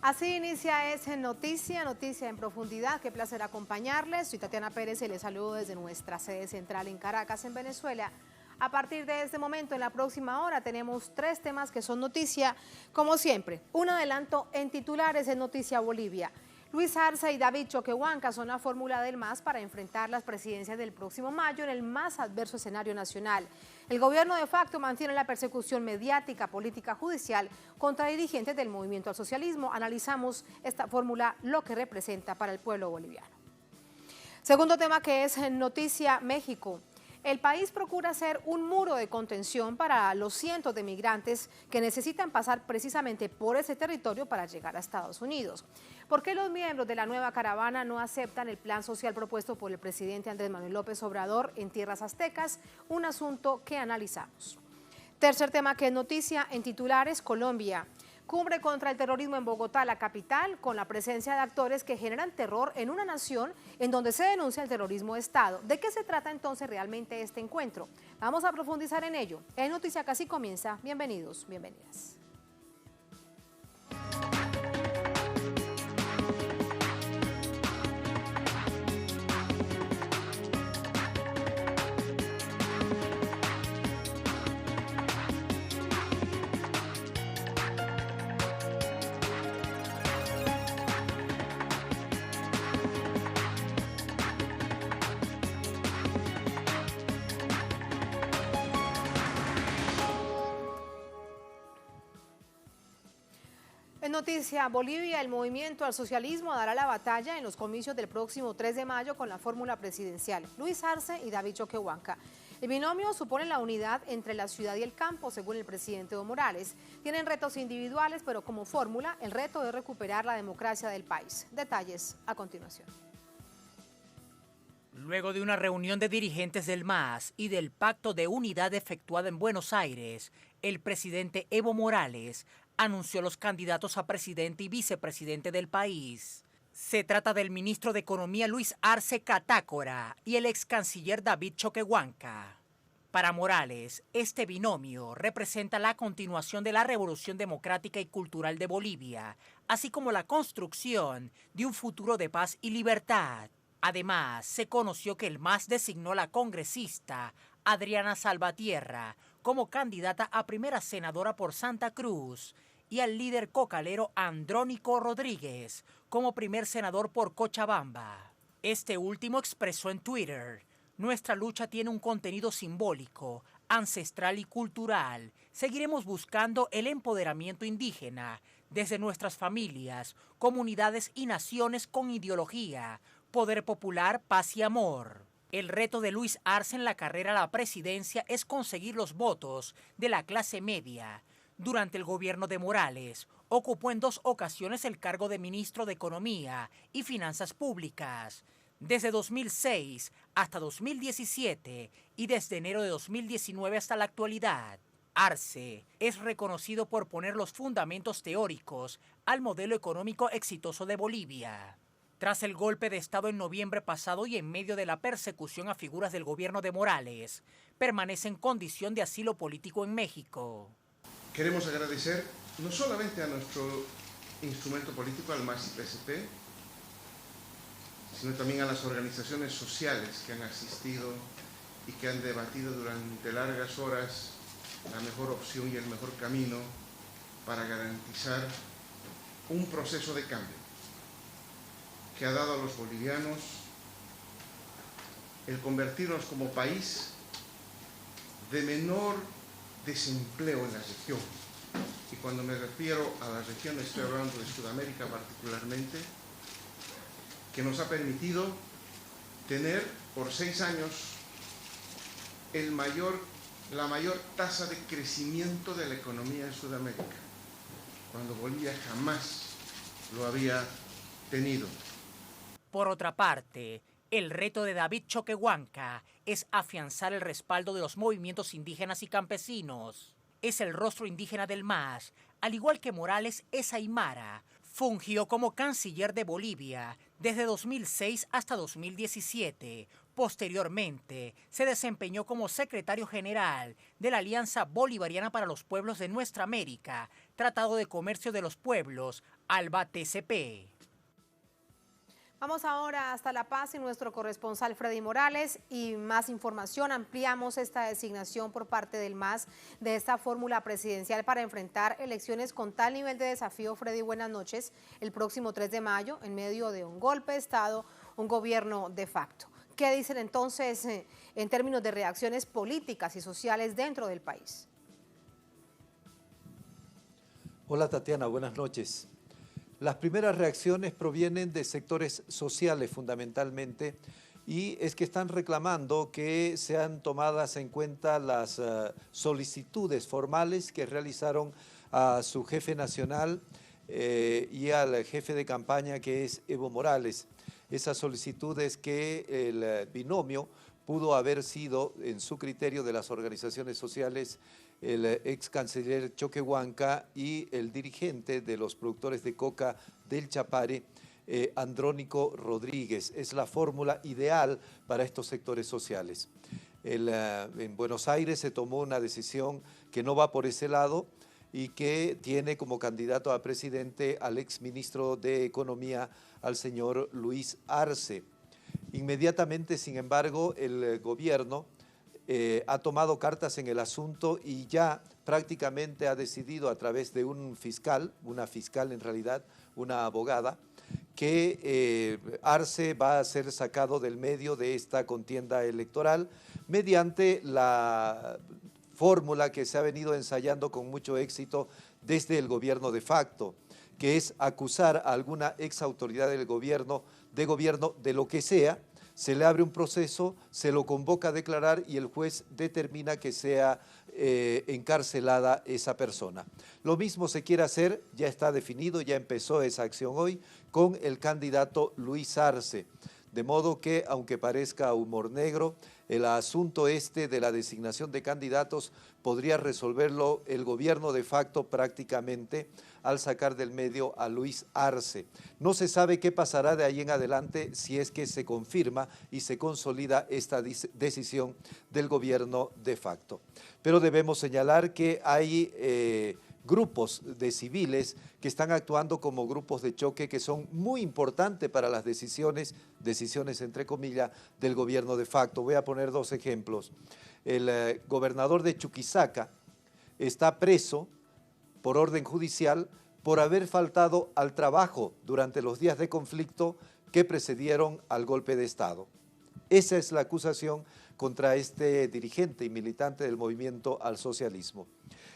Así inicia Noticia en Profundidad. Qué placer acompañarles. Soy Tatiana Pérez y les saludo desde nuestra sede central en Caracas, en Venezuela. A partir de este momento, en la próxima hora, tenemos 3 temas que son noticia, como siempre. Un adelanto en titulares en Noticia Bolivia. Luis Arce y David Choquehuanca son la fórmula del MAS para enfrentar las presidencias del próximo mayo en el más adverso escenario nacional. El gobierno de facto mantiene la persecución mediática, política, judicial contra dirigentes del movimiento al socialismo. Analizamos esta fórmula, lo que representa para el pueblo boliviano. Segundo tema que es Noticia México. El país procura ser un muro de contención para los cientos de migrantes que necesitan pasar precisamente por ese territorio para llegar a Estados Unidos. ¿Por qué los miembros de la nueva caravana no aceptan el plan social propuesto por el presidente Andrés Manuel López Obrador en tierras aztecas? Un asunto que analizamos. Tercer tema que es noticia en titulares, Colombia. Cumbre contra el terrorismo en Bogotá, la capital, con la presencia de actores que generan terror en una nación en donde se denuncia el terrorismo de Estado. ¿De qué se trata entonces realmente este encuentro? Vamos a profundizar en ello. En Noticia Casi comienza. Bienvenidos, bienvenidas. En Noticia Bolivia, el movimiento al socialismo dará la batalla en los comicios del próximo 3 de mayo con la fórmula presidencial, Luis Arce y David Choquehuanca. El binomio supone la unidad entre la ciudad y el campo, según el presidente Evo Morales. Tienen retos individuales, pero como fórmula, el reto es recuperar la democracia del país. Detalles a continuación. Luego de una reunión de dirigentes del MAS y del Pacto de Unidad efectuada en Buenos Aires, el presidente Evo Morales anunció los candidatos a presidente y vicepresidente del país. Se trata del ministro de Economía Luis Arce Catácora y el ex canciller David Choquehuanca. Para Morales, este binomio representa la continuación de la revolución democrática y cultural de Bolivia, así como la construcción de un futuro de paz y libertad. Además, se conoció que el MAS designó a la congresista Adriana Salvatierra como candidata a primera senadora por Santa Cruz y al líder cocalero Andrónico Rodríguez como primer senador por Cochabamba. Este último expresó en Twitter: nuestra lucha tiene un contenido simbólico, ancestral y cultural. Seguiremos buscando el empoderamiento indígena desde nuestras familias, comunidades y naciones con ideología, poder popular, paz y amor. El reto de Luis Arce en la carrera a la presidencia es conseguir los votos de la clase media. Durante el gobierno de Morales, ocupó en 2 ocasiones el cargo de ministro de Economía y Finanzas Públicas. Desde 2006 hasta 2017 y desde enero de 2019 hasta la actualidad. Arce es reconocido por poner los fundamentos teóricos al modelo económico exitoso de Bolivia. Tras el golpe de Estado en noviembre pasado y en medio de la persecución a figuras del gobierno de Morales, permanece en condición de asilo político en México. Queremos agradecer no solamente a nuestro instrumento político, al MAS y PSP, sino también a las organizaciones sociales que han asistido y que han debatido durante largas horas la mejor opción y el mejor camino para garantizar un proceso de cambio que ha dado a los bolivianos el convertirnos como país de menor desempleo en la región. Y cuando me refiero a la región estoy hablando de Sudamérica particularmente, que nos ha permitido tener por 6 años la mayor tasa de crecimiento de la economía de Sudamérica, cuando Bolivia jamás lo había tenido. Por otra parte, el reto de David Choquehuanca es afianzar el respaldo de los movimientos indígenas y campesinos. Es el rostro indígena del MAS, al igual que Morales es aymara, Fungió como canciller de Bolivia desde 2006 hasta 2017. Posteriormente, se desempeñó como secretario general de la Alianza Bolivariana para los Pueblos de Nuestra América, Tratado de Comercio de los Pueblos, ALBA-TCP. Vamos ahora hasta La Paz y nuestro corresponsal Freddy Morales y más información. Ampliamos esta designación por parte del MAS de esta fórmula presidencial para enfrentar elecciones con tal nivel de desafío. Freddy, buenas noches. El próximo 3 de mayo, en medio de un golpe de Estado, un gobierno de facto. ¿Qué dicen entonces en términos de reacciones políticas y sociales dentro del país? Hola Tatiana, buenas noches. Las primeras reacciones provienen de sectores sociales fundamentalmente y es que están reclamando que sean tomadas en cuenta las solicitudes formales que realizaron a su jefe nacional y al jefe de campaña que es Evo Morales. Esas solicitudes que el binomio pudo haber sido, en su criterio de las organizaciones sociales, el ex canciller Choquehuanca y el dirigente de los productores de coca del Chapare, Andrónico Rodríguez. Es la fórmula ideal para estos sectores sociales. En Buenos Aires se tomó una decisión que no va por ese lado y que tiene como candidato a presidente al ex ministro de Economía, al señor Luis Arce. Inmediatamente, sin embargo, el gobierno ha tomado cartas en el asunto y ya prácticamente ha decidido a través de un fiscal, una fiscal en realidad, una abogada, que Arce va a ser sacado del medio de esta contienda electoral mediante la fórmula que se ha venido ensayando con mucho éxito desde el gobierno de facto, que es acusar a alguna ex autoridad del gobierno de lo que sea. Se le abre un proceso, se lo convoca a declarar y el juez determina que sea encarcelada esa persona. Lo mismo se quiere hacer, ya está definido, ya empezó esa acción hoy, con el candidato Luis Arce. De modo que, aunque parezca humor negro, el asunto este de la designación de candidatos podría resolverlo el gobierno de facto prácticamente al sacar del medio a Luis Arce. No se sabe qué pasará de ahí en adelante si es que se confirma y se consolida esta decisión del gobierno de facto. Pero debemos señalar que hay grupos de civiles que están actuando como grupos de choque que son muy importantes para las decisiones entre comillas, del gobierno de facto. Voy a poner dos ejemplos. El gobernador de Chuquisaca está preso por orden judicial por haber faltado al trabajo durante los días de conflicto que precedieron al golpe de Estado. Esa es la acusación contra este dirigente y militante del movimiento al socialismo.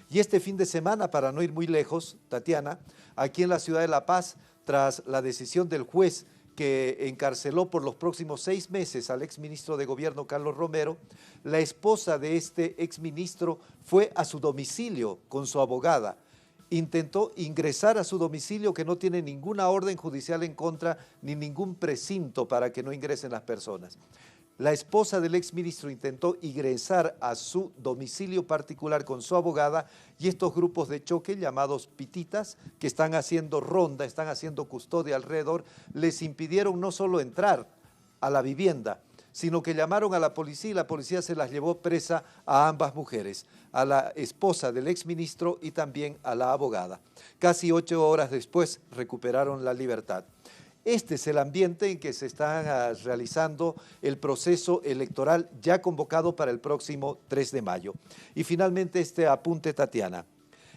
Y este fin de semana, para no ir muy lejos, Tatiana, aquí en la ciudad de La Paz, tras la decisión del juez que encarceló por los próximos 6 meses al exministro de Gobierno Carlos Romero, la esposa de este exministro fue a su domicilio con su abogada. Intentó ingresar a su domicilio que no tiene ninguna orden judicial en contra ni ningún precinto para que no ingresen las personas. La esposa del exministro intentó ingresar a su domicilio particular con su abogada y estos grupos de choque llamados pititas que están haciendo ronda, están haciendo custodia alrededor, les impidieron no solo entrar a la vivienda, sino que llamaron a la policía y la policía se las llevó presa a ambas mujeres, a la esposa del exministro y también a la abogada. Casi 8 horas después recuperaron la libertad. Este es el ambiente en que se está realizando el proceso electoral ya convocado para el próximo 3 de mayo. Y finalmente este apunte, Tatiana.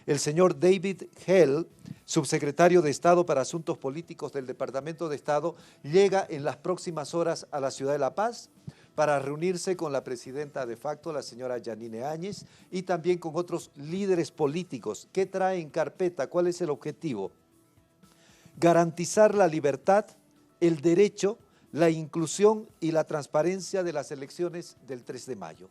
El señor David Hale, subsecretario de Estado para Asuntos Políticos del Departamento de Estado, llega en las próximas horas a la ciudad de La Paz para reunirse con la presidenta de facto, la señora Yanine Áñez, y también con otros líderes políticos. ¿Qué trae en carpeta? ¿Cuál es el objetivo? Garantizar la libertad, el derecho, la inclusión y la transparencia de las elecciones del 3 de mayo.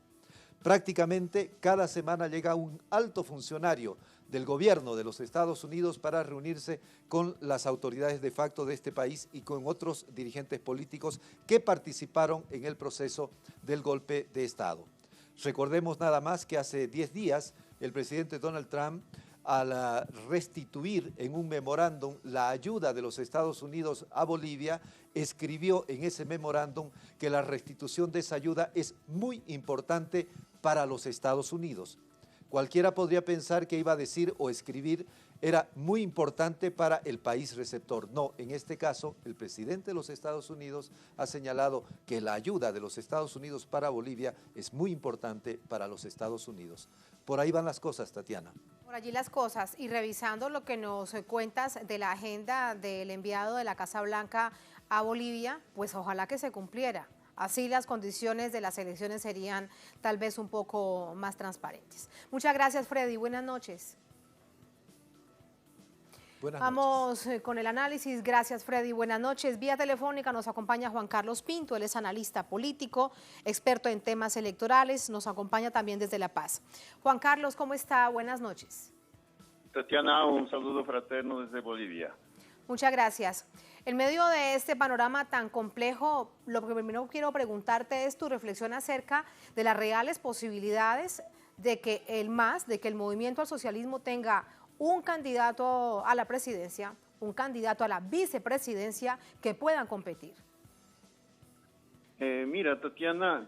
Prácticamente cada semana llega un alto funcionario del gobierno de los Estados Unidos para reunirse con las autoridades de facto de este país y con otros dirigentes políticos que participaron en el proceso del golpe de Estado. Recordemos nada más que hace 10 días el presidente Donald Trump al restituir en un memorándum la ayuda de los Estados Unidos a Bolivia, escribió en ese memorándum que la restitución de esa ayuda es muy importante para los Estados Unidos. Cualquiera podría pensar que iba a decir o escribir era muy importante para el país receptor. No, en este caso, el presidente de los Estados Unidos ha señalado que la ayuda de los Estados Unidos para Bolivia es muy importante para los Estados Unidos. Por ahí van las cosas, Tatiana. Por allí las cosas. Y revisando lo que nos cuentas de la agenda del enviado de la Casa Blanca a Bolivia, pues ojalá que se cumpliera. Así las condiciones de las elecciones serían tal vez un poco más transparentes. Muchas gracias, Freddy. Buenas noches. Vamos con el análisis. Gracias, Freddy. Buenas noches. Vía telefónica nos acompaña Juan Carlos Pinto. Él es analista político, experto en temas electorales. Nos acompaña también desde La Paz. Juan Carlos, ¿cómo está? Buenas noches. Tatiana, un saludo fraterno desde Bolivia. Muchas gracias. En medio de este panorama tan complejo, lo que primero quiero preguntarte es tu reflexión acerca de las reales posibilidades de que el MAS, de que el Movimiento al Socialismo tenga un candidato a la presidencia, un candidato a la vicepresidencia que puedan competir. Mira, Tatiana,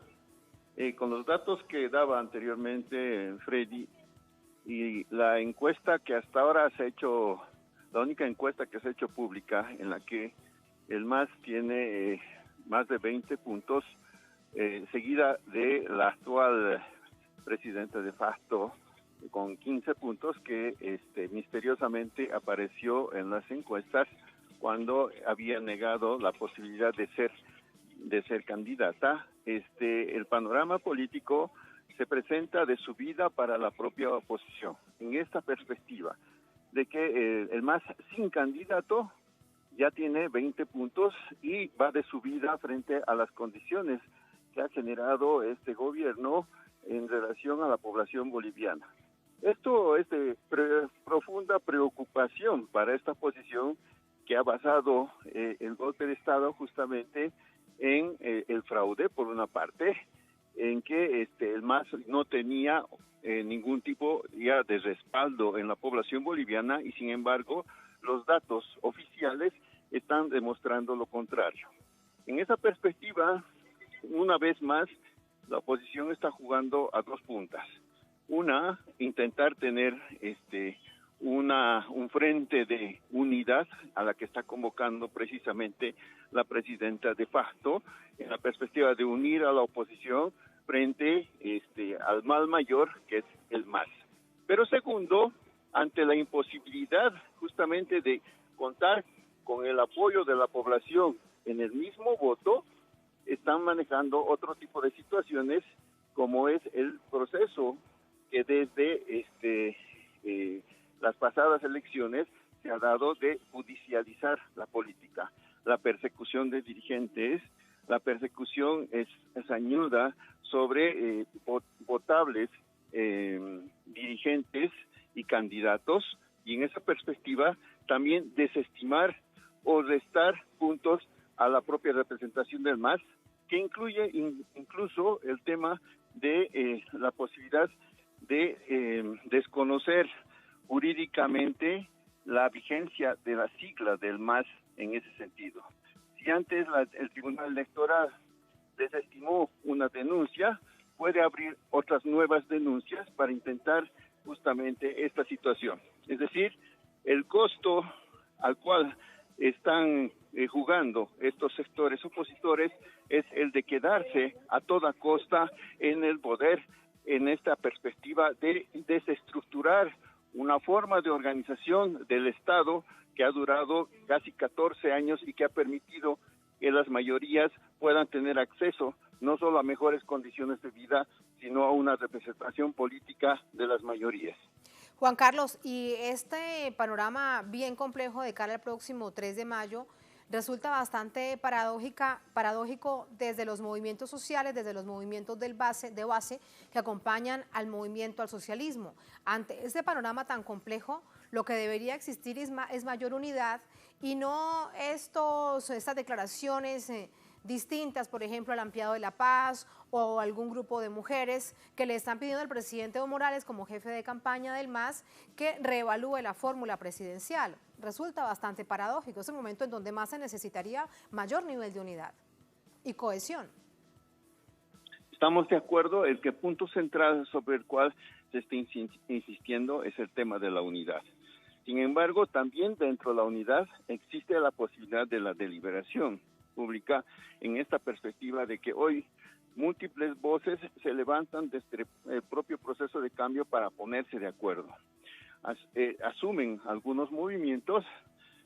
con los datos que daba anteriormente Freddy y la encuesta que hasta ahora se ha hecho, la única encuesta que se ha hecho pública en la que el MAS tiene más de 20 puntos, seguida de la actual presidenta de facto, con 15 puntos que misteriosamente apareció en las encuestas cuando había negado la posibilidad de ser candidata. El panorama político se presenta de subida para la propia oposición. En esta perspectiva de que el MAS sin candidato ya tiene 20 puntos y va de subida frente a las condiciones que ha generado este gobierno en relación a la población boliviana. Esto es de profunda preocupación para esta posición que ha basado el golpe de Estado justamente en el fraude, por una parte, en que el MAS no tenía ningún tipo ya de respaldo en la población boliviana y sin embargo los datos oficiales están demostrando lo contrario. En esa perspectiva, una vez más, la oposición está jugando a dos puntas. Una, intentar tener un frente de unidad a la que está convocando precisamente la presidenta de facto, en la perspectiva de unir a la oposición frente al mal mayor que es el MAS. Pero segundo, ante la imposibilidad justamente de contar con el apoyo de la población en el mismo voto, están manejando otro tipo de situaciones como es el proceso que desde las pasadas elecciones se ha dado de judicializar la política, la persecución de dirigentes, la persecución es sañuda sobre votables dirigentes y candidatos, y en esa perspectiva también desestimar o restar puntos a la propia representación del MAS, que incluye incluso el tema de la posibilidad de desconocer jurídicamente la vigencia de la sigla del MAS en ese sentido. Si antes el Tribunal Electoral desestimó una denuncia, puede abrir otras nuevas denuncias para intentar justamente esta situación. Es decir, el costo al cual están jugando estos sectores opositores es el de quedarse a toda costa en el poder, en esta perspectiva de desestructurar una forma de organización del Estado que ha durado casi 14 años y que ha permitido que las mayorías puedan tener acceso no solo a mejores condiciones de vida, sino a una representación política de las mayorías. Juan Carlos, y este panorama bien complejo de cara al próximo 3 de mayo resulta bastante paradójico desde los movimientos sociales, desde los movimientos de base que acompañan al movimiento al socialismo. Ante este panorama tan complejo, lo que debería existir es mayor unidad y no estas declaraciones distintas, por ejemplo, el Ampliado de la Paz o algún grupo de mujeres que le están pidiendo al presidente Evo Morales, como jefe de campaña del MAS, que reevalúe la fórmula presidencial. Resulta bastante paradójico, es el momento en donde más se necesitaría mayor nivel de unidad y cohesión. Estamos de acuerdo, el que punto central sobre el cual se está insistiendo es el tema de la unidad. Sin embargo, también dentro de la unidad existe la posibilidad de la deliberación pública en esta perspectiva de que hoy múltiples voces se levantan desde el propio proceso de cambio para ponerse de acuerdo. Asumen algunos movimientos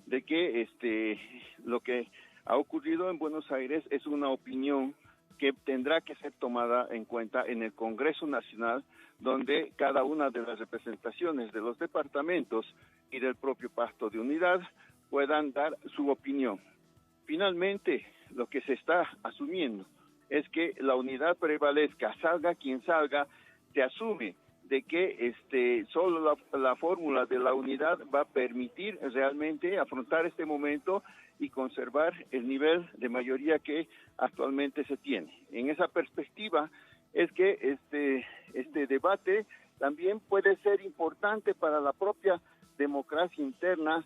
de que lo que ha ocurrido en Buenos Aires es una opinión que tendrá que ser tomada en cuenta en el Congreso Nacional, donde cada una de las representaciones de los departamentos y del propio Pacto de Unidad puedan dar su opinión. Finalmente, lo que se está asumiendo es que la unidad prevalezca, salga quien salga, se asume de que solo la fórmula de la unidad va a permitir realmente afrontar este momento y conservar el nivel de mayoría que actualmente se tiene. En esa perspectiva es que este debate también puede ser importante para la propia democracia interna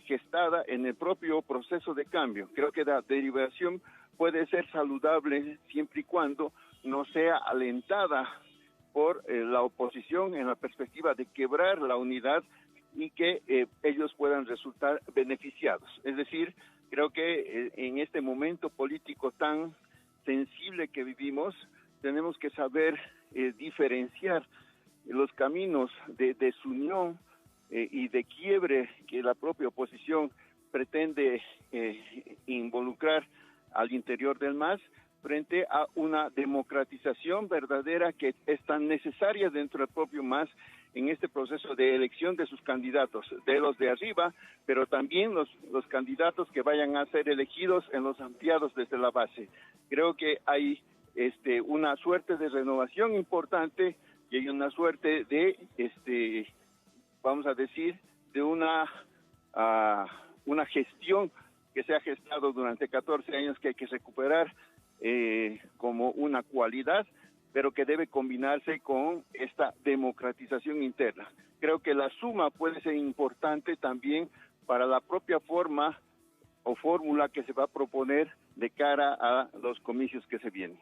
gestada en el propio proceso de cambio. Creo que la deliberación puede ser saludable siempre y cuando no sea alentada por la oposición en la perspectiva de quebrar la unidad y que ellos puedan resultar beneficiados. Es decir, creo que en este momento político tan sensible que vivimos, tenemos que saber diferenciar los caminos de desunión y de quiebre que la propia oposición pretende involucrar al interior del MAS frente a una democratización verdadera que es tan necesaria dentro del propio MAS en este proceso de elección de sus candidatos, de los de arriba, pero también los candidatos que vayan a ser elegidos en los ampliados desde la base. Creo que hay una suerte de renovación importante y hay una suerte de, vamos a decir, de una gestión que se ha gestado durante 14 años que hay que recuperar como una cualidad, pero que debe combinarse con esta democratización interna. Creo que la suma puede ser importante también para la propia forma o fórmula que se va a proponer de cara a los comicios que se vienen.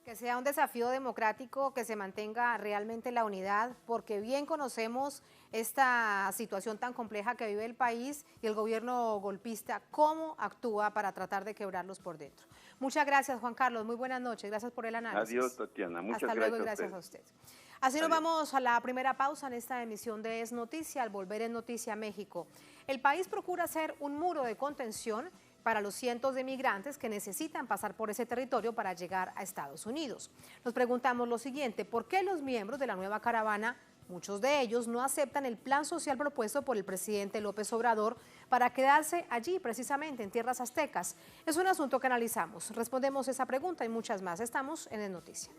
Que sea un desafío democrático, que se mantenga realmente la unidad, porque bien conocemos esta situación tan compleja que vive el país y el gobierno golpista, cómo actúa para tratar de quebrarlos por dentro. Muchas gracias, Juan Carlos. Muy buenas noches. Gracias por el análisis. Adiós, Tatiana. Muchas gracias. Hasta luego y gracias a usted. Así nos vamos a la primera pausa en esta emisión de Es Noticia. Al volver en Noticia México, el país procura hacer un muro de contención para los cientos de migrantes que necesitan pasar por ese territorio para llegar a Estados Unidos. Nos preguntamos lo siguiente: ¿por qué los miembros de la nueva caravana, muchos de ellos, no aceptan el plan social propuesto por el presidente López Obrador para quedarse allí, precisamente en tierras aztecas? Es un asunto que analizamos. Respondemos esa pregunta y muchas más. Estamos en Es Noticia.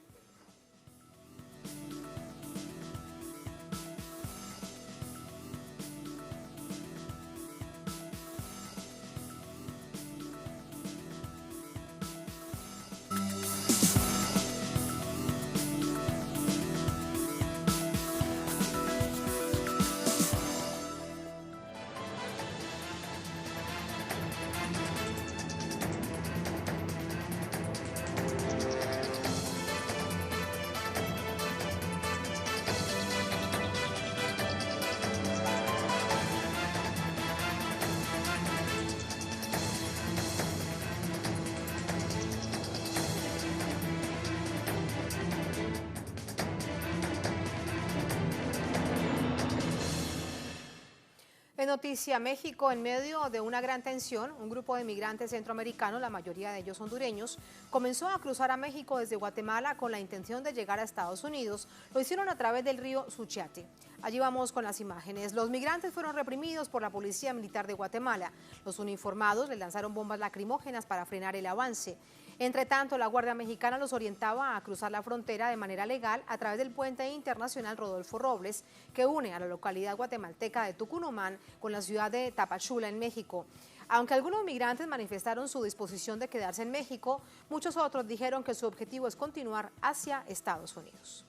En Noticia México, en medio de una gran tensión, un grupo de migrantes centroamericanos, la mayoría de ellos hondureños, comenzó a cruzar a México desde Guatemala con la intención de llegar a Estados Unidos. Lo hicieron a través del río Suchiate. Allí vamos con las imágenes. Los migrantes fueron reprimidos por la Policía Militar de Guatemala. Los uniformados les lanzaron bombas lacrimógenas para frenar el avance. Entre tanto, la Guardia Mexicana los orientaba a cruzar la frontera de manera legal a través del puente internacional Rodolfo Robles, que une a la localidad guatemalteca de Tucunumán con la ciudad de Tapachula, en México. Aunque algunos migrantes manifestaron su disposición de quedarse en México, muchos otros dijeron que su objetivo es continuar hacia Estados Unidos.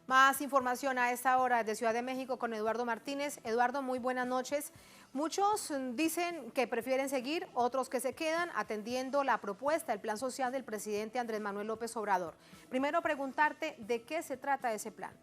Más información a esta hora de Ciudad de México con Eduardo Martínez. Eduardo, muy buenas noches. Muchos dicen que prefieren seguir, otros que se quedan atendiendo la propuesta, el plan social del presidente Andrés Manuel López Obrador. Primero preguntarte de qué se trata ese plan.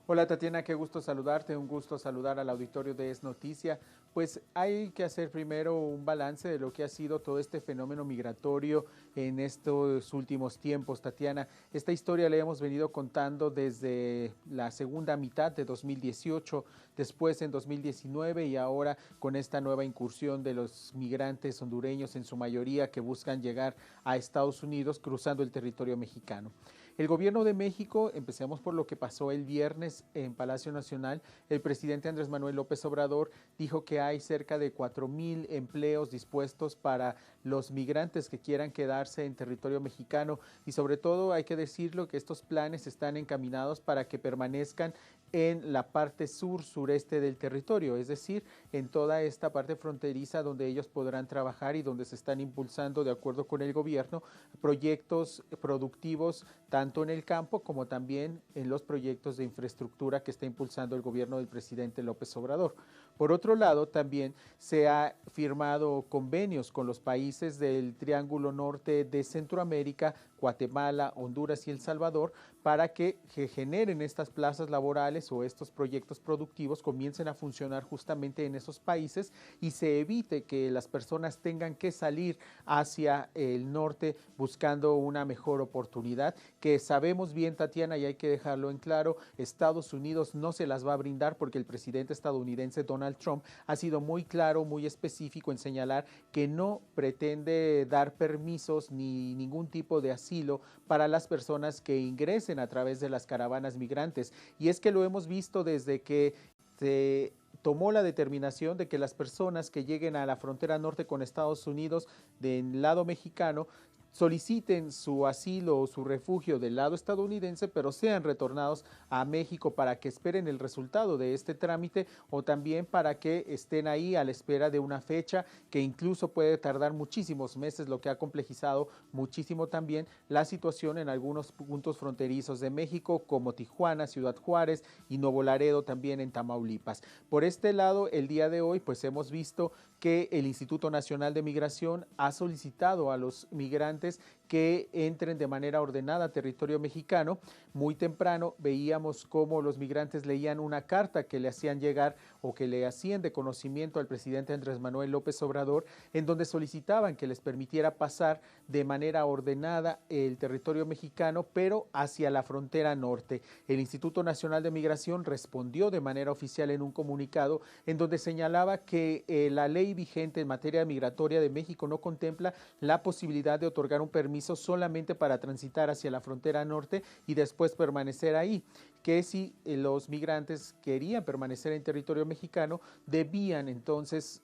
Hola Tatiana, qué gusto saludarte, un gusto saludar al auditorio de Es Noticia. Pues hay que hacer primero un balance de lo que ha sido todo este fenómeno migratorio en estos últimos tiempos, Tatiana. Esta historia la hemos venido contando desde la segunda mitad de 2018, después en 2019 y ahora con esta nueva incursión de los migrantes hondureños en su mayoría que buscan llegar a Estados Unidos cruzando el territorio mexicano. El gobierno de México, empecemos por lo que pasó el viernes en Palacio Nacional, el presidente Andrés Manuel López Obrador dijo que hay cerca de 4,000 empleos dispuestos para los migrantes que quieran quedarse en territorio mexicano y sobre todo hay que decirlo que estos planes están encaminados para que permanezcan en la parte sur-sureste del territorio, es decir, en toda esta parte fronteriza donde ellos podrán trabajar y donde se están impulsando, de acuerdo con el gobierno, proyectos productivos tanto en el campo como también en los proyectos de infraestructura que está impulsando el gobierno del presidente López Obrador. Por otro lado, también se ha firmado convenios con los países del Triángulo Norte de Centroamérica, Guatemala, Honduras y El Salvador, para que generen estas plazas laborales o estos proyectos productivos comiencen a funcionar justamente en esos países y se evite que las personas tengan que salir hacia el norte buscando una mejor oportunidad, que sabemos bien, Tatiana, y hay que dejarlo en claro, Estados Unidos no se las va a brindar porque el presidente estadounidense Donald Trump ha sido muy claro, muy específico en señalar que no pretende dar permisos ni ningún tipo de asilo para las personas que ingresen a través de las caravanas migrantes. Y es que lo hemos visto desde que se tomó la determinación de que las personas que lleguen a la frontera norte con Estados Unidos del lado mexicano soliciten su asilo o su refugio del lado estadounidense, pero sean retornados a México para que esperen el resultado de este trámite o también para que estén ahí a la espera de una fecha que incluso puede tardar muchísimos meses, lo que ha complejizado muchísimo también la situación en algunos puntos fronterizos de México, como Tijuana, Ciudad Juárez y Nuevo Laredo también en Tamaulipas. Por este lado, el día de hoy, pues hemos visto que el Instituto Nacional de Migración ha solicitado a los migrantes que entren de manera ordenada a territorio mexicano. Muy temprano veíamos cómo los migrantes leían una carta que le hacían llegar o que le hacían de conocimiento al presidente Andrés Manuel López Obrador, en donde solicitaban que les permitiera pasar de manera ordenada el territorio mexicano, pero hacia la frontera norte. El Instituto Nacional de Migración respondió de manera oficial en un comunicado en donde señalaba que la ley vigente en materia migratoria de México no contempla la posibilidad de otorgar un permiso solamente para transitar hacia la frontera norte y después permanecer ahí, que si los migrantes querían permanecer en territorio mexicano, debían entonces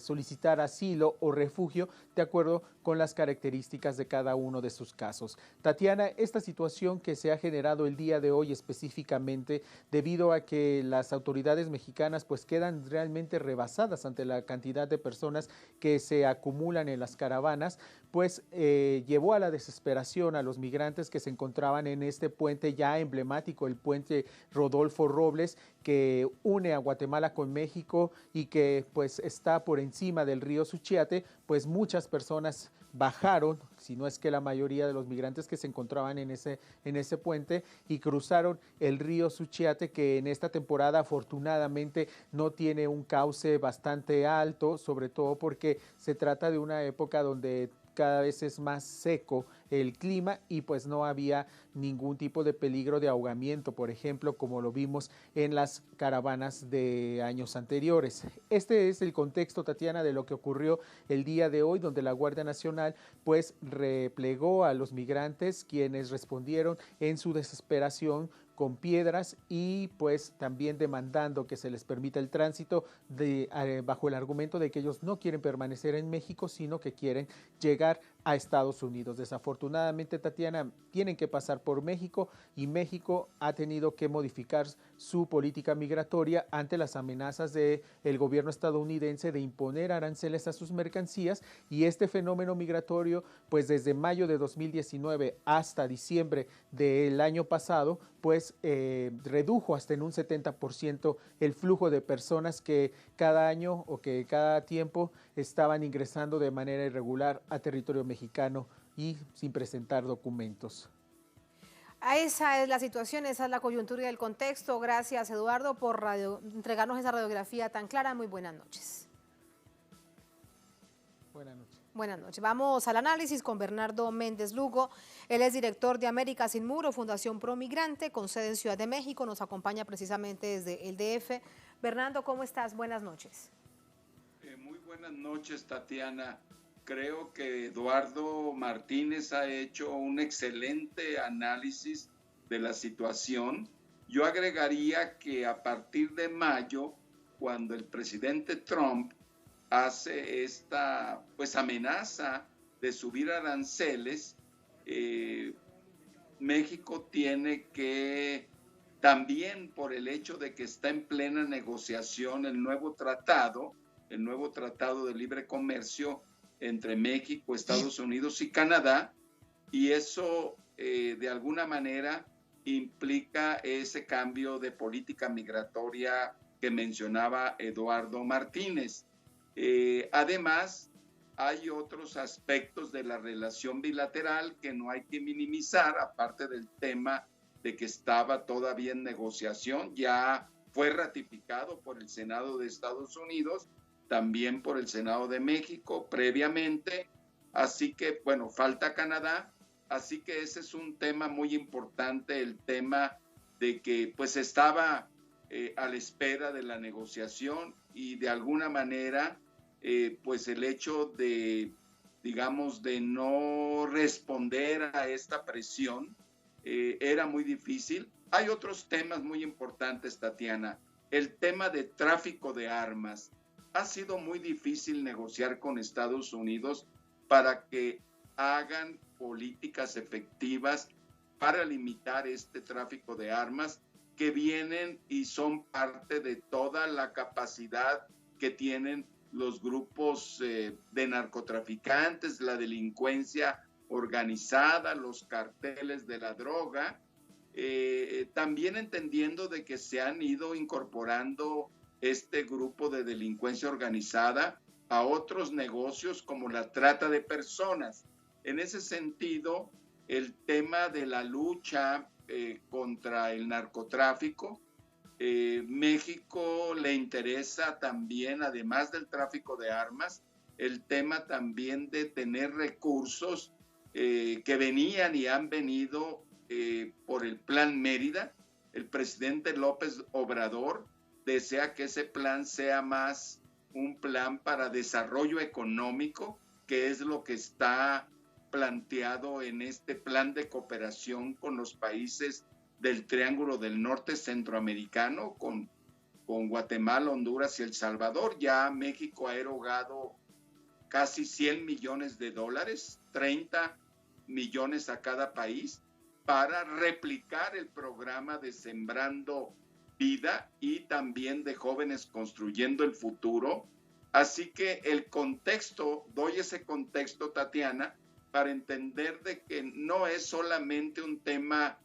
solicitar asilo o refugio de acuerdo con las características de cada uno de sus casos. Tatiana, esta situación que se ha generado el día de hoy específicamente debido a que las autoridades mexicanas pues quedan realmente rebasadas ante la cantidad de personas que se acumulan en las caravanas, pues llevó a la desesperación a los migrantes que se encontraban en este puente ya emblemático, el puente Rodolfo Robles, que une a Guatemala con México y que pues está por encima del río Suchiate. Pues muchas personas bajaron, si no es que la mayoría de los migrantes que se encontraban en ese puente y cruzaron el río Suchiate, que en esta temporada afortunadamente no tiene un cauce bastante alto, sobre todo porque se trata de una época donde cada vez es más seco el clima y pues no había ningún tipo de peligro de ahogamiento, por ejemplo, como lo vimos en las caravanas de años anteriores. Este es el contexto, Tatiana, de lo que ocurrió el día de hoy, donde la Guardia Nacional pues replegó a los migrantes, quienes respondieron en su desesperación con piedras y pues también demandando que se les permita el tránsito bajo el argumento de que ellos no quieren permanecer en México, sino que quieren llegar a Estados Unidos. Desafortunadamente, Tatiana, tienen que pasar por México y México ha tenido que modificar su política migratoria ante las amenazas del gobierno estadounidense de imponer aranceles a sus mercancías, y este fenómeno migratorio, pues desde mayo de 2019 hasta diciembre del año pasado, pues redujo hasta en un 70% el flujo de personas que cada año o que cada tiempo estaban ingresando de manera irregular a territorio mexicano y sin presentar documentos. Esa es la situación, esa es la coyuntura y el contexto. Gracias, Eduardo, por entregarnos esa radiografía tan clara. Muy buenas noches. Buenas noches. Buenas noches. Vamos al análisis con Bernardo Méndez Lugo. Él es director de América Sin Muro, Fundación Pro Migrante, con sede en Ciudad de México. Nos acompaña precisamente desde el DF. Bernardo, ¿cómo estás? Buenas noches. Muy buenas noches, Tatiana. Creo que Eduardo Martínez ha hecho un excelente análisis de la situación. Yo agregaría que a partir de mayo, cuando el presidente Trump hace esta amenaza de subir aranceles, México tiene que, también por el hecho de que está en plena negociación el nuevo tratado de libre comercio entre México, Estados Unidos y Canadá, y eso de alguna manera implica ese cambio de política migratoria que mencionaba Eduardo Martínez. Además, hay otros aspectos de la relación bilateral que no hay que minimizar, aparte del tema de que estaba todavía en negociación. Ya fue ratificado por el Senado de Estados Unidos, también por el Senado de México previamente, así que, bueno, falta Canadá, así que ese es un tema muy importante, el tema de que pues estaba a la espera de la negociación y de alguna manera pues el hecho de, digamos, de no responder a esta presión era muy difícil. Hay otros temas muy importantes, Tatiana. El tema de tráfico de armas. Ha sido muy difícil negociar con Estados Unidos para que hagan políticas efectivas para limitar este tráfico de armas que vienen y son parte de toda la capacidad que tienen los grupos de narcotraficantes, la delincuencia organizada, los carteles de la droga, también entendiendo de que se han ido incorporando este grupo de delincuencia organizada a otros negocios como la trata de personas. En ese sentido, el tema de la lucha contra el narcotráfico, México le interesa también, además del tráfico de armas, el tema también de tener recursos que venían y han venido por el Plan Mérida. El presidente López Obrador desea que ese plan sea más un plan para desarrollo económico, que es lo que está planteado en este plan de cooperación con los países del Triángulo del Norte centroamericano, con Guatemala, Honduras y El Salvador. Ya México ha erogado casi $100 millones, 30 millones a cada país, para replicar el programa de Sembrando Vida y también de Jóvenes Construyendo el Futuro. Así que el contexto, doy ese contexto, Tatiana, para entender de que no es solamente un tema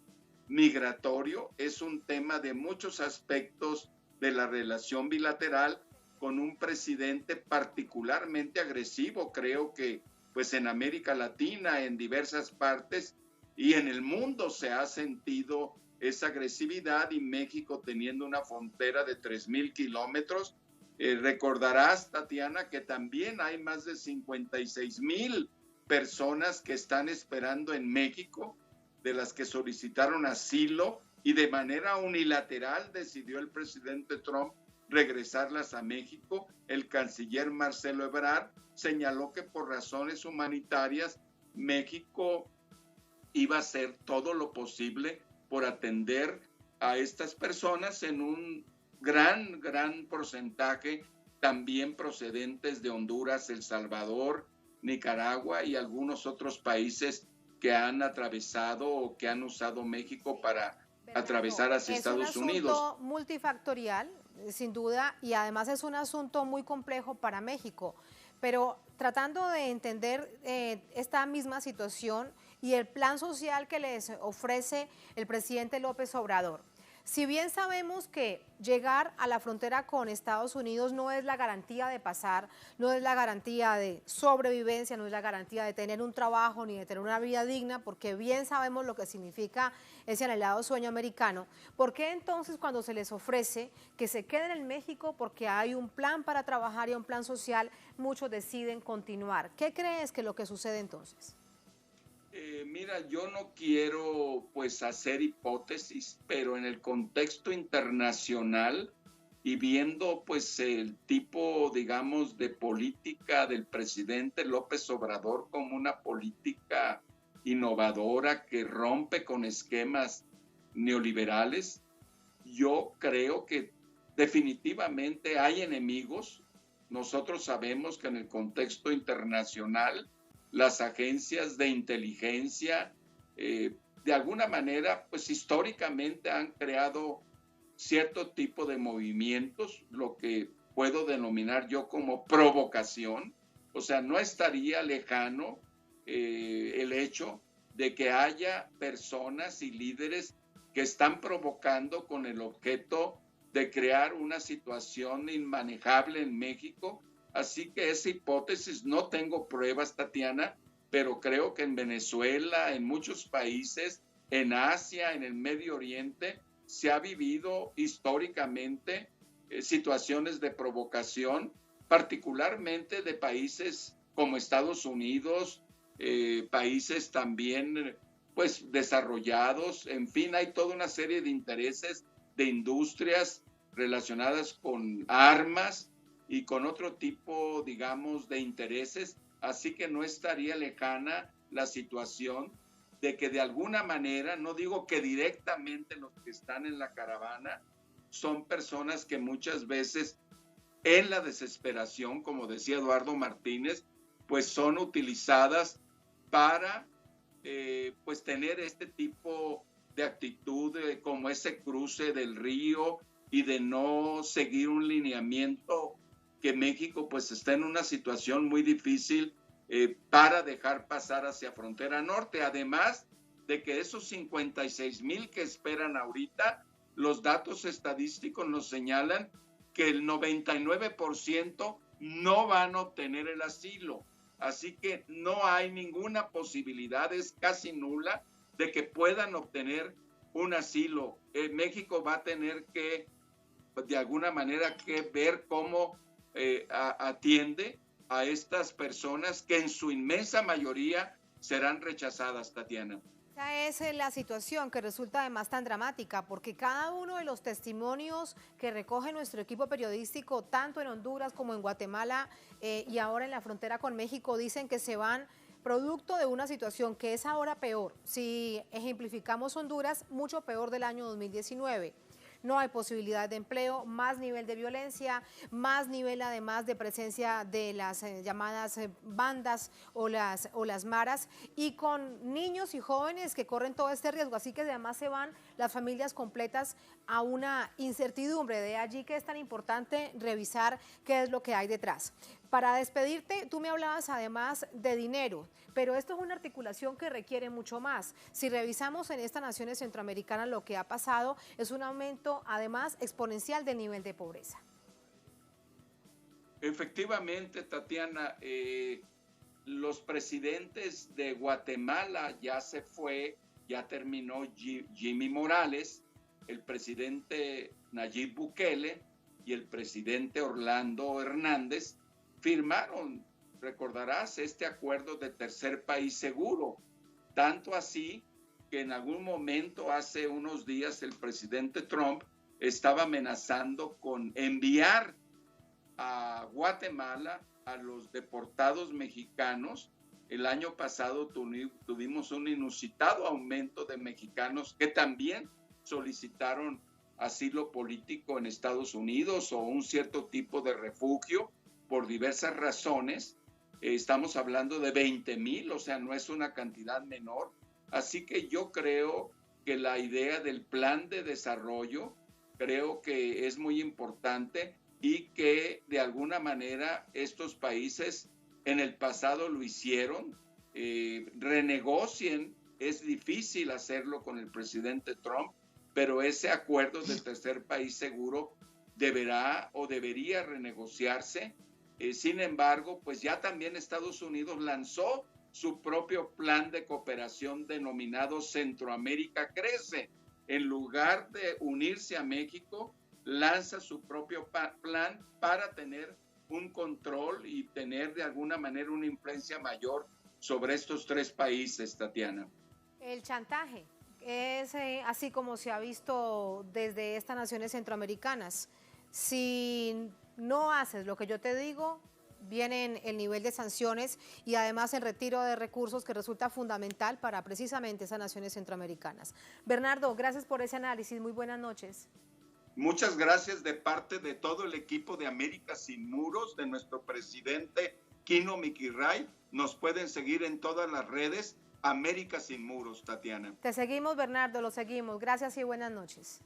migratorio, es un tema de muchos aspectos de la relación bilateral con un presidente particularmente agresivo. Creo que pues en América Latina, en diversas partes y en el mundo se ha sentido esa agresividad, y México teniendo una frontera de 3,000 kilómetros. Recordarás, Tatiana, que también hay más de 56,000 personas que están esperando en México, de las que solicitaron asilo, y de manera unilateral decidió el presidente Trump regresarlas a México. El canciller Marcelo Ebrard señaló que por razones humanitarias México iba a hacer todo lo posible por atender a estas personas en un gran porcentaje también procedentes de Honduras, El Salvador, Nicaragua y algunos otros países que han atravesado o que han usado México para atravesar hacia Estados Unidos. Es un asunto multifactorial, sin duda, y además es un asunto muy complejo para México. Pero tratando de entender esta misma situación y el plan social que les ofrece el presidente López Obrador. Si bien sabemos que llegar a la frontera con Estados Unidos no es la garantía de pasar, no es la garantía de sobrevivencia, no es la garantía de tener un trabajo ni de tener una vida digna, porque bien sabemos lo que significa ese anhelado sueño americano, ¿por qué entonces cuando se les ofrece que se queden en México porque hay un plan para trabajar y un plan social, muchos deciden continuar? ¿Qué crees que es lo que sucede entonces? Mira, yo no quiero pues hacer hipótesis, pero en el contexto internacional y viendo pues el tipo, digamos, de política del presidente López Obrador como una política innovadora que rompe con esquemas neoliberales, yo creo que definitivamente hay enemigos. Nosotros sabemos que en el contexto internacional las agencias de inteligencia, de alguna manera, pues históricamente han creado cierto tipo de movimientos, lo que puedo denominar yo como provocación. O sea, no estaría lejano el hecho de que haya personas y líderes que están provocando con el objeto de crear una situación inmanejable en México. Así que esa hipótesis no tengo pruebas, Tatiana, pero creo que en Venezuela, en muchos países, en Asia, en el Medio Oriente, se ha vivido históricamente situaciones de provocación, particularmente de países como Estados Unidos, países también pues desarrollados. En fin, hay toda una serie de intereses de industrias relacionadas con armas y con otro tipo, digamos, de intereses, así que no estaría lejana la situación de que de alguna manera, no digo que directamente los que están en la caravana, son personas que muchas veces en la desesperación, como decía Eduardo Martínez, pues son utilizadas para pues tener este tipo de actitud como ese cruce del río y de no seguir un lineamiento que México pues está en una situación muy difícil para dejar pasar hacia frontera norte, además de que esos 56,000 que esperan ahorita, los datos estadísticos nos señalan que el 99% no van a obtener el asilo, así que no hay ninguna posibilidad, es casi nula, de que puedan obtener un asilo. México va a tener que, de alguna manera, que ver cómo atiende a estas personas que en su inmensa mayoría serán rechazadas, Tatiana. Esa es la situación que resulta además tan dramática, porque cada uno de los testimonios que recoge nuestro equipo periodístico, tanto en Honduras como en Guatemala y ahora en la frontera con México, dicen que se van producto de una situación que es ahora peor. Si ejemplificamos Honduras, mucho peor del año 2019. No hay posibilidad de empleo, más nivel de violencia, más nivel además de presencia de las llamadas bandas o las maras, y con niños y jóvenes que corren todo este riesgo. Así que además se van las familias completas a una incertidumbre. De allí que es tan importante revisar qué es lo que hay detrás. Para despedirte, tú me hablabas además de dinero, pero esto es una articulación que requiere mucho más. Si revisamos en estas naciones centroamericanas, lo que ha pasado es un aumento además exponencial del nivel de pobreza. Efectivamente, Tatiana, los presidentes de Guatemala ya se fue, ya terminó Jimmy Morales, el presidente Nayib Bukele y el presidente Orlando Hernández firmaron, recordarás, este acuerdo de tercer país seguro. Tanto así que en algún momento, hace unos días, el presidente Trump estaba amenazando con enviar a Guatemala a los deportados mexicanos. El año pasado tuvimos un inusitado aumento de mexicanos que también solicitaron asilo político en Estados Unidos o un cierto tipo de refugio por diversas razones. Estamos hablando de 20,000, o sea, no es una cantidad menor. Así que yo creo que la idea del plan de desarrollo creo que es muy importante y que de alguna manera estos países en el pasado lo hicieron, renegocien. Es difícil hacerlo con el presidente Trump, pero ese acuerdo del tercer país seguro deberá o debería renegociarse. Sin embargo, pues ya también Estados Unidos lanzó su propio plan de cooperación denominado Centroamérica Crece. En lugar de unirse a México, lanza su propio plan para tener un control y tener de alguna manera una influencia mayor sobre estos tres países, Tatiana. El chantaje es así como se ha visto desde estas naciones centroamericanas. Si no haces lo que yo te digo, viene el nivel de sanciones y además el retiro de recursos que resulta fundamental para precisamente esas naciones centroamericanas. Bernardo, gracias por ese análisis. Muy buenas noches. Muchas gracias de parte de todo el equipo de América Sin Muros, de nuestro presidente Kino Mikiray. Nos pueden seguir en todas las redes. América Sin Muros, Tatiana. Te seguimos, Bernardo, lo seguimos. Gracias y buenas noches.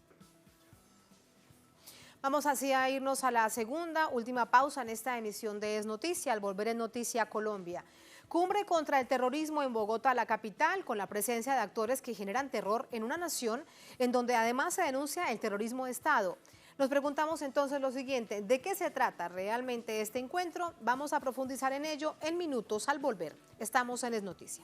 Vamos así a irnos a la segunda, última pausa en esta emisión de Es Noticia, al volver en Noticia Colombia. Cumbre contra el terrorismo en Bogotá, la capital, con la presencia de actores que generan terror en una nación en donde además se denuncia el terrorismo de Estado. Nos preguntamos entonces lo siguiente, ¿de qué se trata realmente este encuentro? Vamos a profundizar en ello en minutos al volver. Estamos en Es Noticia.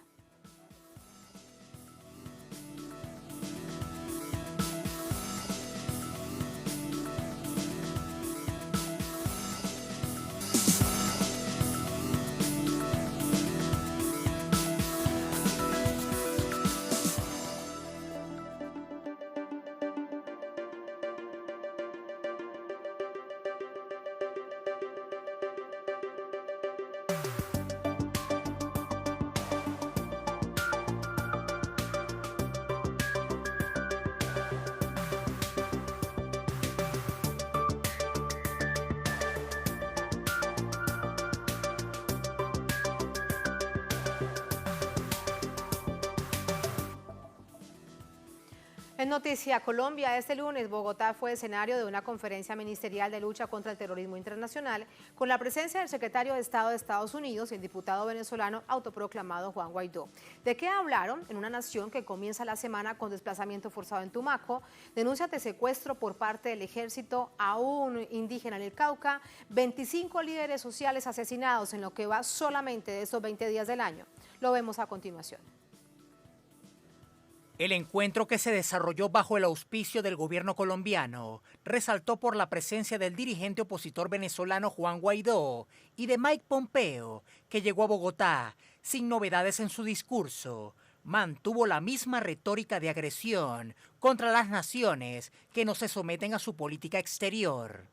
En Noticia Colombia, este lunes Bogotá fue escenario de una conferencia ministerial de lucha contra el terrorismo internacional con la presencia del secretario de Estado de Estados Unidos y el diputado venezolano autoproclamado Juan Guaidó. ¿De qué hablaron? En una nación que comienza la semana con desplazamiento forzado en Tumaco, denuncias de secuestro por parte del ejército a un indígena en el Cauca, 25 líderes sociales asesinados en lo que va solamente de estos 20 días del año. Lo vemos a continuación. El encuentro, que se desarrolló bajo el auspicio del gobierno colombiano, resaltó por la presencia del dirigente opositor venezolano Juan Guaidó y de Mike Pompeo, que llegó a Bogotá sin novedades en su discurso. Mantuvo la misma retórica de agresión contra las naciones que no se someten a su política exterior.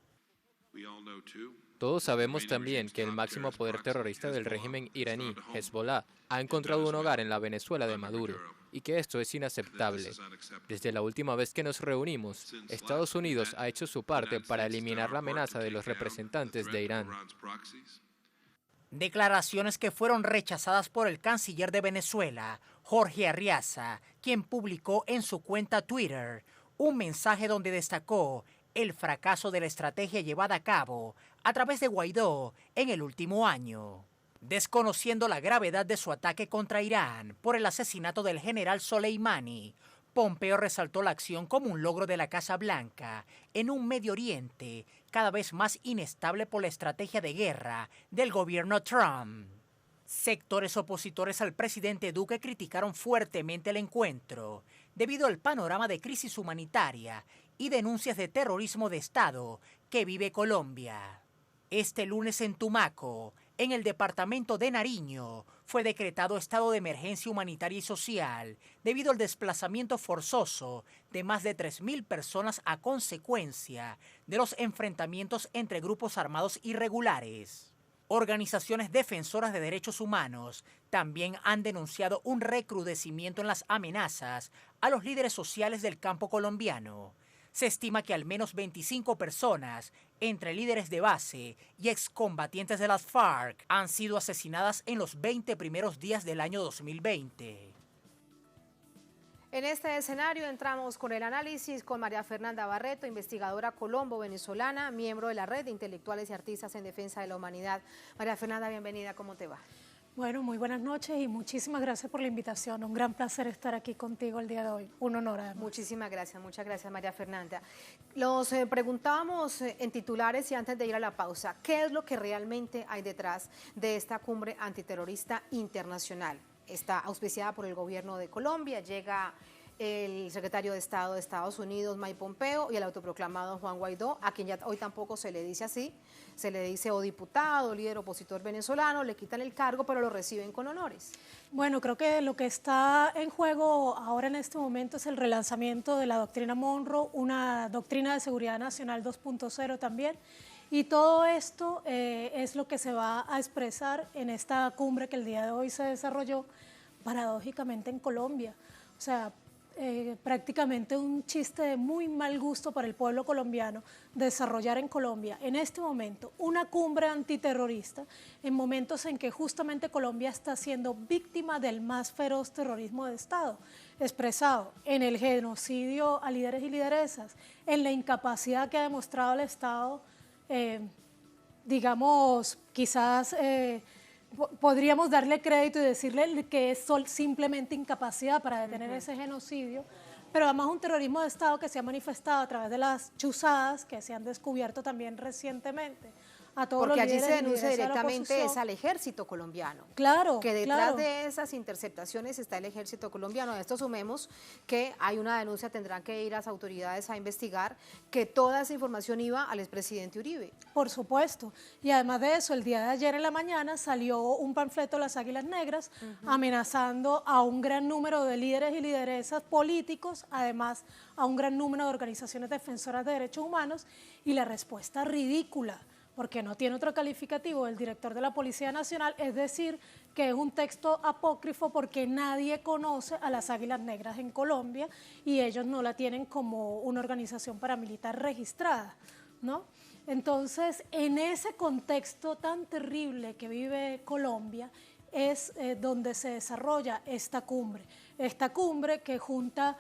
Todos sabemos también que el máximo poder terrorista del régimen iraní, Hezbollah, ha encontrado un hogar en la Venezuela de Maduro, y que esto es inaceptable. Desde la última vez que nos reunimos, Estados Unidos ha hecho su parte para eliminar la amenaza de los representantes de Irán. Declaraciones que fueron rechazadas por el canciller de Venezuela, Jorge Arriaza, quien publicó en su cuenta Twitter un mensaje donde destacó el fracaso de la estrategia llevada a cabo a través de Guaidó en el último año. Desconociendo la gravedad de su ataque contra Irán por el asesinato del general Soleimani, Pompeo resaltó la acción como un logro de la Casa Blanca en un Medio Oriente cada vez más inestable por la estrategia de guerra del gobierno Trump. Sectores opositores al presidente Duque criticaron fuertemente el encuentro debido al panorama de crisis humanitaria y denuncias de terrorismo de Estado que vive Colombia. Este lunes en Tumaco, en el departamento de Nariño, fue decretado estado de emergencia humanitaria y social debido al desplazamiento forzoso de más de 3.000 personas a consecuencia de los enfrentamientos entre grupos armados irregulares. Organizaciones defensoras de derechos humanos también han denunciado un recrudecimiento en las amenazas a los líderes sociales del campo colombiano. Se estima que al menos 25 personas, entre líderes de base y excombatientes de las FARC, han sido asesinadas en los 20 primeros días del año 2020. En este escenario entramos con el análisis con María Fernanda Barreto, investigadora colombo-venezolana, miembro de la Red de Intelectuales y Artistas en Defensa de la Humanidad. María Fernanda, bienvenida, ¿cómo te va? Bueno, muy buenas noches y muchísimas gracias por la invitación. Un gran placer estar aquí contigo el día de hoy. Un honor, además. Muchísimas gracias, muchas gracias, María Fernanda. Los preguntábamos en titulares y antes de ir a la pausa, ¿qué es lo que realmente hay detrás de esta cumbre antiterrorista internacional? Está auspiciada por el gobierno de Colombia, llega el secretario de Estado de Estados Unidos, Mike Pompeo, y el autoproclamado Juan Guaidó, a quien ya hoy tampoco se le dice así, se le dice o diputado, líder opositor venezolano, le quitan el cargo, pero lo reciben con honores. Bueno, creo que lo que está en juego ahora en este momento es el relanzamiento de la doctrina Monroe, una doctrina de seguridad nacional 2.0 también, y todo esto es lo que se va a expresar en esta cumbre que el día de hoy se desarrolló paradójicamente en Colombia. O sea, prácticamente un chiste de muy mal gusto para el pueblo colombiano desarrollar en Colombia en este momento una cumbre antiterrorista en momentos en que justamente Colombia está siendo víctima del más feroz terrorismo de Estado, expresado en el genocidio a líderes y lideresas, en la incapacidad que ha demostrado el Estado, digamos, quizás podríamos darle crédito y decirle que es simplemente incapacidad para detener ese genocidio, pero además un terrorismo de Estado que se ha manifestado a través de las chuzadas que se han descubierto también recientemente. A todos porque los allí se líderes denuncia de la directamente es al ejército colombiano. Claro, que detrás claro. de esas interceptaciones está el ejército colombiano. A esto sumemos que hay una denuncia, tendrán que ir las autoridades a investigar que toda esa información iba al expresidente Uribe. Por supuesto. Y además de eso, el día de ayer en la mañana salió un panfleto de las Águilas Negras amenazando a un gran número de líderes y lideresas políticos, además a un gran número de organizaciones defensoras de derechos humanos, y la respuesta ridícula, porque no tiene otro calificativo del director de la Policía Nacional, es decir, que es un texto apócrifo porque nadie conoce a las Águilas Negras en Colombia y ellos no la tienen como una organización paramilitar registrada, ¿no? Entonces, en ese contexto tan terrible que vive Colombia es donde se desarrolla esta cumbre que junta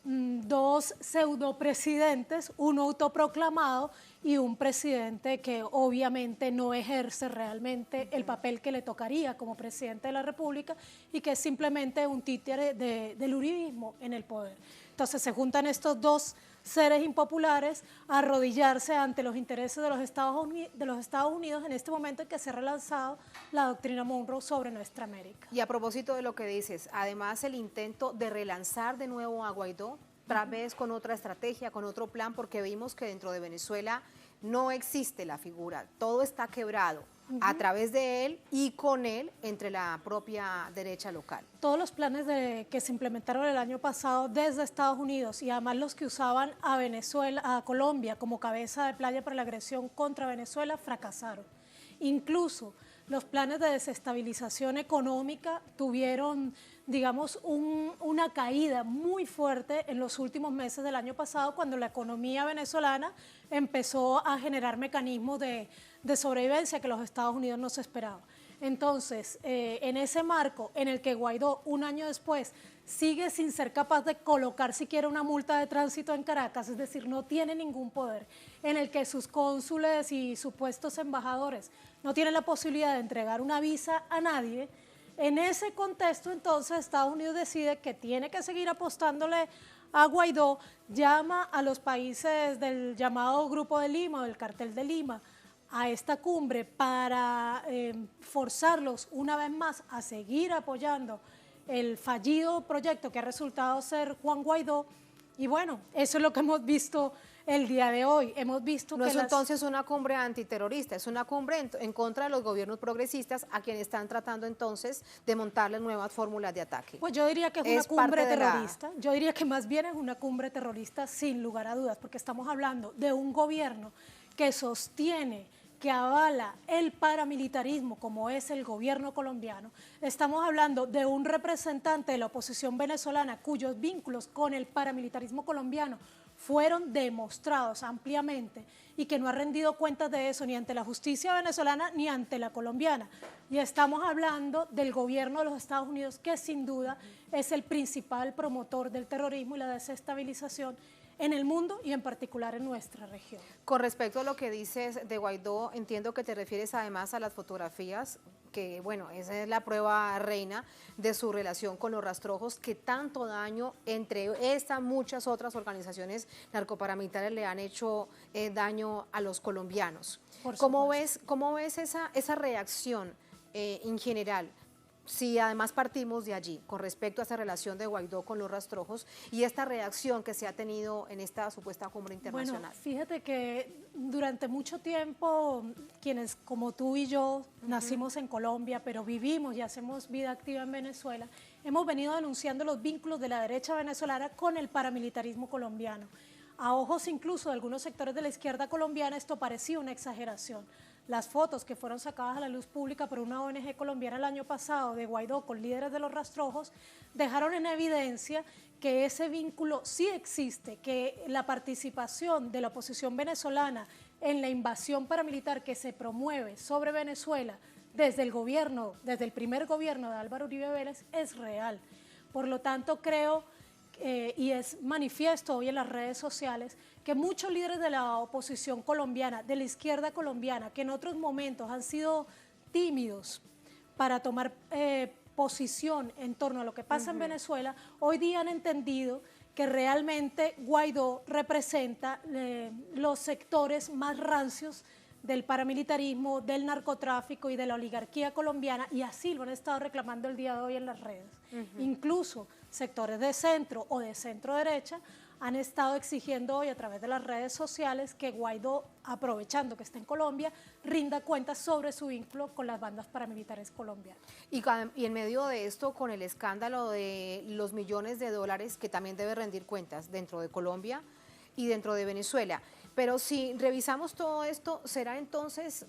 dos pseudopresidentes, uno autoproclamado y un presidente que obviamente no ejerce realmente el papel que le tocaría como presidente de la República y que es simplemente un títere del uribismo en el poder. Entonces se juntan estos dos seres impopulares a arrodillarse ante los intereses de los Estados Unidos en este momento en que se ha relanzado la doctrina Monroe sobre nuestra América. Y a propósito de lo que dices, además el intento de relanzar de nuevo a Guaidó, otra vez con otra estrategia, con otro plan, porque vimos que dentro de Venezuela no existe la figura, todo está quebrado a través de él y con él entre la propia derecha local. Todos los planes que se implementaron el año pasado desde Estados Unidos y además los que usaban a Colombia como cabeza de playa para la agresión contra Venezuela fracasaron. Incluso los planes de desestabilización económica tuvieron, digamos, una caída muy fuerte en los últimos meses del año pasado cuando la economía venezolana empezó a generar mecanismos de sobrevivencia que los Estados Unidos no se esperaban. Entonces, en ese marco en el que Guaidó, un año después, sigue sin ser capaz de colocar siquiera una multa de tránsito en Caracas, es decir, no tiene ningún poder, en el que sus cónsules y supuestos embajadores no tienen la posibilidad de entregar una visa a nadie, en ese contexto entonces Estados Unidos decide que tiene que seguir apostándole a Guaidó, llama a los países del llamado Grupo de Lima o del Cartel de Lima a esta cumbre para forzarlos una vez más a seguir apoyando el fallido proyecto que ha resultado ser Juan Guaidó. Y bueno, eso es lo que hemos visto el día de hoy. Hemos visto no que es entonces una cumbre antiterrorista, es una cumbre en contra de los gobiernos progresistas a quienes están tratando entonces de montarles nuevas fórmulas de ataque. Pues yo diría que es una cumbre terrorista. Yo diría que más bien es una cumbre terrorista sin lugar a dudas, porque estamos hablando de un gobierno que sostiene que avala el paramilitarismo como es el gobierno colombiano, estamos hablando de un representante de la oposición venezolana cuyos vínculos con el paramilitarismo colombiano fueron demostrados ampliamente y que no ha rendido cuentas de eso ni ante la justicia venezolana ni ante la colombiana. Y estamos hablando del gobierno de los Estados Unidos, que sin duda es el principal promotor del terrorismo y la desestabilización en el mundo y en particular en nuestra región. Con respecto a lo que dices de Guaidó, entiendo que te refieres además a las fotografías, que bueno, esa es la prueba reina de su relación con los rastrojos, que tanto daño entre esta, muchas otras organizaciones narcoparamilitares le han hecho daño a los colombianos. ¿Cómo ves esa reacción en general? Si además partimos de allí con respecto a esa relación de Guaidó con los rastrojos y esta reacción que se ha tenido en esta supuesta cumbre internacional. Bueno, fíjate que durante mucho tiempo quienes como tú y yo nacimos en Colombia, pero vivimos y hacemos vida activa en Venezuela, hemos venido denunciando los vínculos de la derecha venezolana con el paramilitarismo colombiano. A ojos incluso de algunos sectores de la izquierda colombiana esto parecía una exageración. Las fotos que fueron sacadas a la luz pública por una ONG colombiana el año pasado de Guaidó con líderes de los rastrojos dejaron en evidencia que ese vínculo sí existe, que la participación de la oposición venezolana en la invasión paramilitar que se promueve sobre Venezuela desde el primer gobierno de Álvaro Uribe Vélez es real. Por lo tanto, creo y es manifiesto hoy en las redes sociales que muchos líderes de la oposición colombiana, de la izquierda colombiana, que en otros momentos han sido tímidos para tomar posición en torno a lo que pasa en Venezuela, hoy día han entendido que realmente Guaidó representa los sectores más rancios del paramilitarismo, del narcotráfico y de la oligarquía colombiana, y así lo han estado reclamando el día de hoy en las redes. Incluso sectores de centro o de centro derecha han estado exigiendo hoy a través de las redes sociales que Guaidó, aprovechando que está en Colombia, rinda cuentas sobre su vínculo con las bandas paramilitares colombianas. Y en medio de esto, con el escándalo de los millones de dólares que también debe rendir cuentas dentro de Colombia y dentro de Venezuela. Pero si revisamos todo esto, ¿será entonces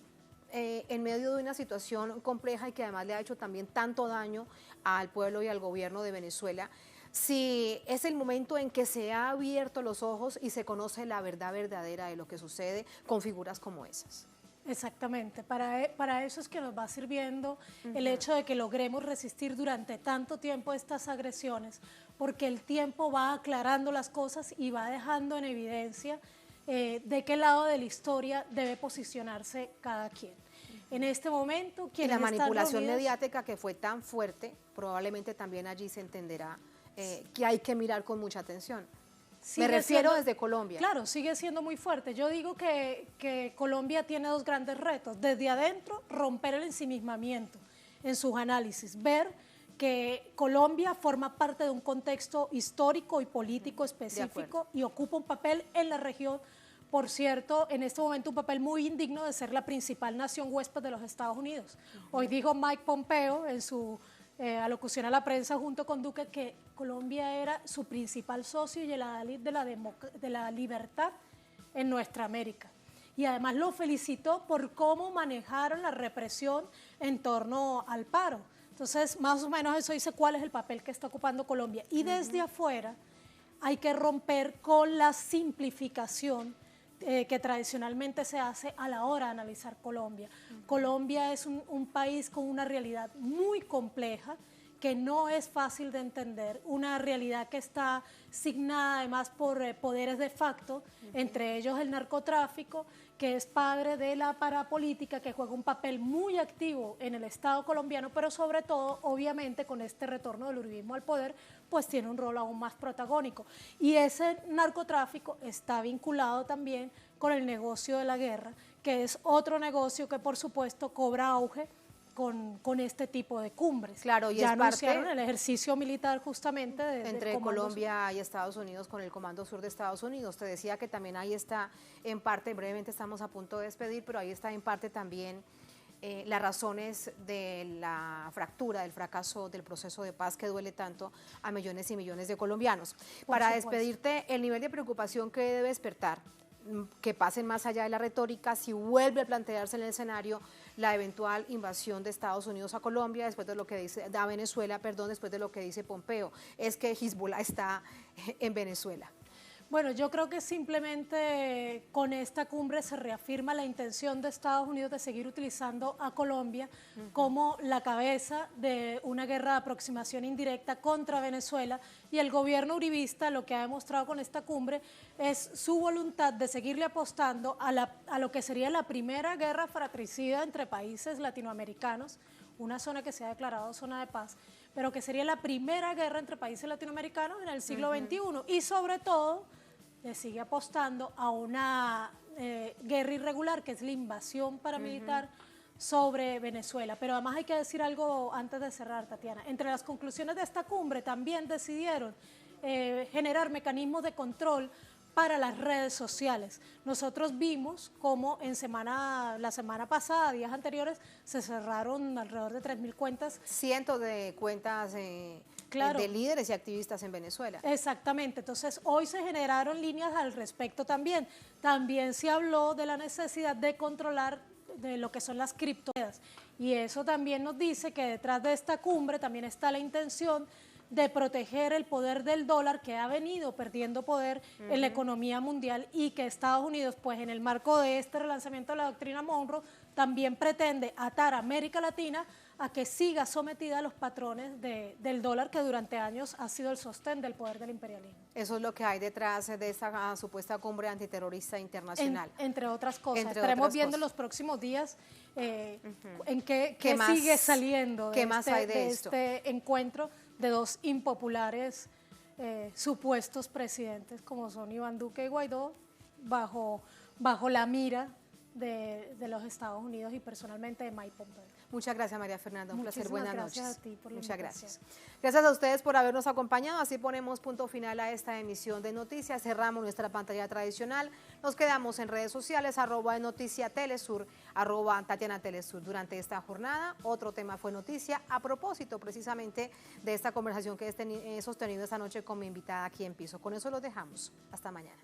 en medio de una situación compleja y que además le ha hecho también tanto daño al pueblo y al gobierno de Venezuela, si es el momento en que se ha abierto los ojos y se conoce la verdad verdadera de lo que sucede con figuras como esas? Exactamente, para eso es que nos va sirviendo el hecho de que logremos resistir durante tanto tiempo estas agresiones, porque el tiempo va aclarando las cosas y va dejando en evidencia de qué lado de la historia debe posicionarse cada quien. En este momento, y la manipulación mediática que fue tan fuerte, probablemente también allí se entenderá que hay que mirar con mucha atención. Me refiero desde Colombia. Claro, sigue siendo muy fuerte. Yo digo que Colombia tiene dos grandes retos. Desde adentro, romper el ensimismamiento en sus análisis, ver que Colombia forma parte de un contexto histórico y político específico y ocupa un papel en la región. Por cierto, en este momento un papel muy indigno de ser la principal nación huésped de los Estados Unidos. Hoy dijo Mike Pompeo en su alocución a la prensa junto con Duque que Colombia era su principal socio y el adalid de la libertad en nuestra América. Y además lo felicitó por cómo manejaron la represión en torno al paro. Entonces, más o menos eso dice cuál es el papel que está ocupando Colombia. Y desde afuera hay que romper con la simplificación que tradicionalmente se hace a la hora de analizar Colombia. Colombia es un país con una realidad muy compleja que no es fácil de entender, una realidad que está signada además por poderes de facto, entre ellos el narcotráfico, que es padre de la parapolítica, que juega un papel muy activo en el Estado colombiano, pero sobre todo, obviamente, con este retorno del uribismo al poder, pues tiene un rol aún más protagónico. Y ese narcotráfico está vinculado también con el negocio de la guerra, que es otro negocio que, por supuesto, cobra auge con este tipo de cumbres. Claro, y ya es anunciaron parte el ejercicio militar justamente entre Colombia y Estados Unidos con el Comando Sur de Estados Unidos. Te decía que también ahí está en parte, brevemente estamos a punto de despedir, pero ahí está en parte también las razones de la fractura, del fracaso del proceso de paz que duele tanto a millones y millones de colombianos. Para despedirte, el nivel de preocupación que debe despertar que pasen más allá de la retórica, si vuelve a plantearse en el escenario la eventual invasión de Estados Unidos a Colombia, después de lo que dice, a Venezuela, perdón, después de lo que dice Pompeo, es que Hezbollah está en Venezuela. Bueno, yo creo que simplemente con esta cumbre se reafirma la intención de Estados Unidos de seguir utilizando a Colombia como la cabeza de una guerra de aproximación indirecta contra Venezuela, y el gobierno uribista lo que ha demostrado con esta cumbre es su voluntad de seguirle apostando a lo que sería la primera guerra fratricida entre países latinoamericanos, una zona que se ha declarado zona de paz, pero que sería la primera guerra entre países latinoamericanos en el siglo XXI, y sobre todo le sigue apostando a una guerra irregular, que es la invasión paramilitar sobre Venezuela. Pero además hay que decir algo antes de cerrar, Tatiana. Entre las conclusiones de esta cumbre también decidieron generar mecanismos de control para las redes sociales. Nosotros vimos cómo la semana pasada, días anteriores, se cerraron alrededor de 3.000 cuentas. Cientos de cuentas de líderes y activistas en Venezuela. Exactamente, entonces hoy se generaron líneas al respecto también. También se habló de la necesidad de controlar de lo que son las criptomonedas, y eso también nos dice que detrás de esta cumbre también está la intención de proteger el poder del dólar, que ha venido perdiendo poder en la economía mundial, y que Estados Unidos, pues en el marco de este relanzamiento de la doctrina Monroe, también pretende atar a América Latina a que siga sometida a los patrones del dólar, que durante años ha sido el sostén del poder del imperialismo. Eso es lo que hay detrás de esta supuesta cumbre antiterrorista internacional. Entre otras cosas. Estaremos viendo en los próximos días en qué sigue saliendo de este encuentro de dos impopulares supuestos presidentes como son Iván Duque y Guaidó, bajo la mira de los Estados Unidos y personalmente de Mike Pompeo. Muchas gracias, María Fernanda, un placer, buenas noches. Gracias a ti por la Muchas invitación. gracias. Gracias a ustedes por habernos acompañado, así ponemos punto final a esta emisión de Noticias, cerramos nuestra pantalla tradicional, nos quedamos en redes sociales, @noticiatelesur, @Tatiana Telesur. Durante esta jornada, otro tema fue noticia, a propósito precisamente de esta conversación que he sostenido esta noche con mi invitada aquí en Piso. Con eso los dejamos, hasta mañana.